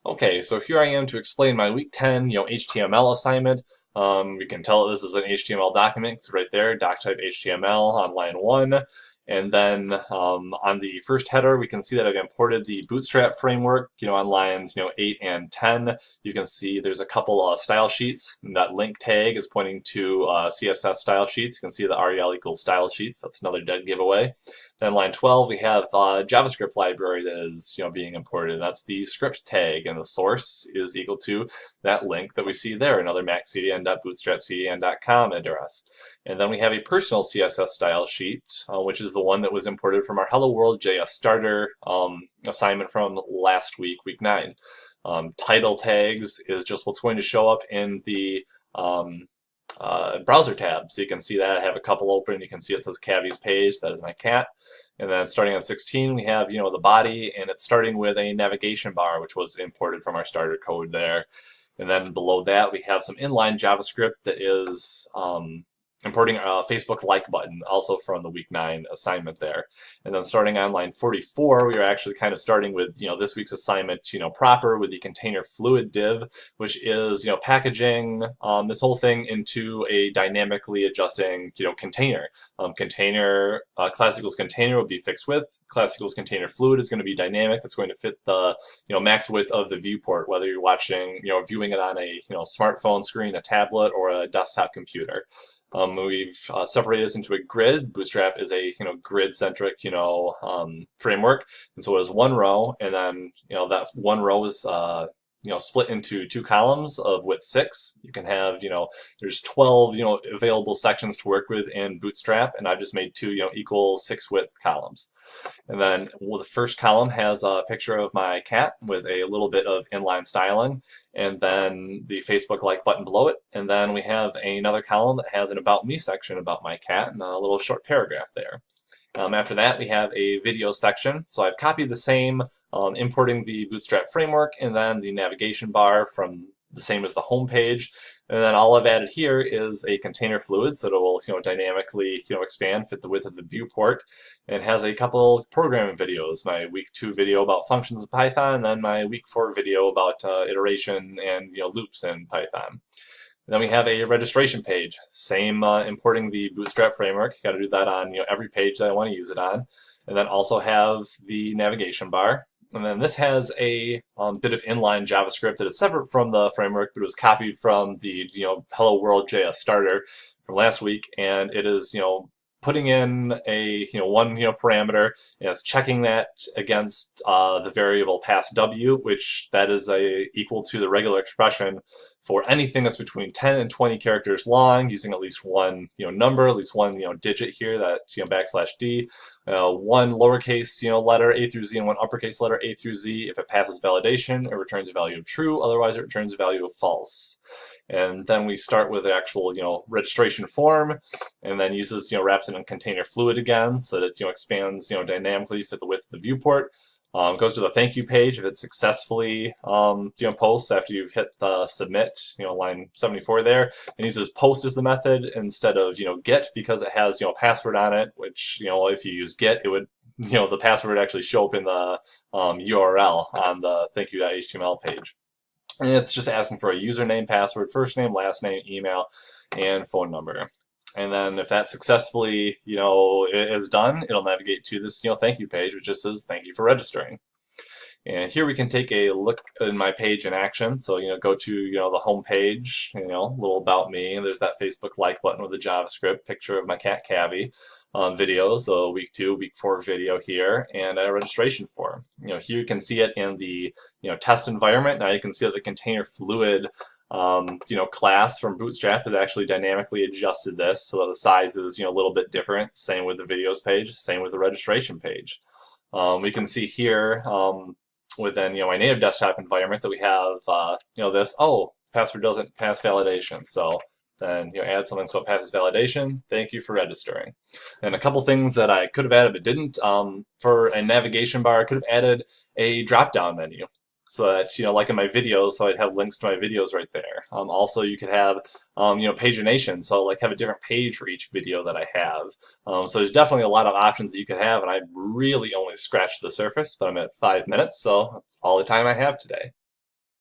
Okay, so here I am to explain my week 10, HTML assignment. We can tell this is an HTML document. It's right there, doc type HTML on line 1. And then on the first header, we can see that I've imported the Bootstrap framework, on lines, 8 and 10. You can see there's a couple style sheets, and that link tag is pointing to CSS style sheets. You can see the rel equals style sheets. That's another dead giveaway. Then line 12, we have JavaScript library that is being imported. That's the script tag, and the source is equal to that link that we see there, another maxcdn.bootstrapcdn.com address. And then we have a personal CSS style sheet, which is the one that was imported from our Hello World JS starter assignment from last week, week 9. Title tags is just what's going to show up in the browser tab. So you can see that I have a couple open. You can see it says Cavi's page. That is my cat. And then starting on 16, we have the body, and it's starting with a navigation bar, which was imported from our starter code there. And then below that, we have some inline JavaScript that is importing a Facebook like button, also from the week 9 assignment there. And then starting on line 44, we are actually kind of starting with this week's assignment proper with the container fluid div, which is packaging this whole thing into a dynamically adjusting container. Container class equals container will be fixed width. Class equals container fluid is going to be dynamic. That's going to fit the max width of the viewport, whether you're watching viewing it on a smartphone screen, a tablet, or a desktop computer. We've separated this into a grid. Bootstrap is a grid-centric framework, and so it is one row, and then that one row is split into 2 columns of width 6. You can have there's 12 available sections to work with in Bootstrap, and I've just made 2 equal 6 width columns. And then the first column has a picture of my cat with a little bit of inline styling, and then the Facebook like button below it. And then we have another column that has an about me section about my cat and a little short paragraph there. After that, we have a video section. So I've copied the same, importing the Bootstrap framework, and then the navigation bar from the same as the home page. And then all I've added here is a container fluid, so it will dynamically expand, fit the width of the viewport. And it has a couple programming videos: my week 2 video about functions in Python, and then my week 4 video about iteration and loops in Python. Then we have a registration page. Same importing the Bootstrap framework. Got to do that on every page that I want to use it on. And then also have the navigation bar. And then this has a bit of inline JavaScript that is separate from the framework, but it was copied from the Hello World JS starter from last week, and it is putting in a one parameter, and it's checking that against the variable pass w, which that is equal to the regular expression for anything that's between 10 and 20 characters long, using at least one number, at least one digit here, that \d, one lowercase letter a through z and one uppercase letter a through z. If it passes validation, it returns a value of true. Otherwise, it returns a value of false. And then we start with the actual registration form, and then uses wraps it in container fluid again, so that it expands dynamically fit the width of the viewport. Goes to the thank you page if it successfully posts after you've hit the submit, line 74 there, and uses post as the method instead of get, because it has password on it, which if you use get, it would the password would actually show up in the URL on the thankyou.html page. And it's just asking for a username, password, first name, last name, email, and phone number. And then if that successfully, is done, it'll navigate to this, thank you page, which just says thank you for registering. And here we can take a look in my page in action. So, go to, the home page, little about me. There's that Facebook like button with the JavaScript, picture of my cat Cavi, videos, the week 2, week 4 video here, and a registration form. Here you can see it in the, test environment. Now you can see that the container fluid class from Bootstrap has actually dynamically adjusted this so that the size is a little bit different. Same with the videos page, same with the registration page. We can see here within my native desktop environment that we have this password doesn't pass validation. So then add something so it passes validation. Thank you for registering. And a couple things that I could have added but didn't. For a navigation bar, I could have added a drop-down menu, so that like in my videos, so I'd have links to my videos right there. Also, you could have pagination, so have a different page for each video that I have. So there's definitely a lot of options that you could have, and I really only scratched the surface, but I'm at 5 minutes, so that's all the time I have today.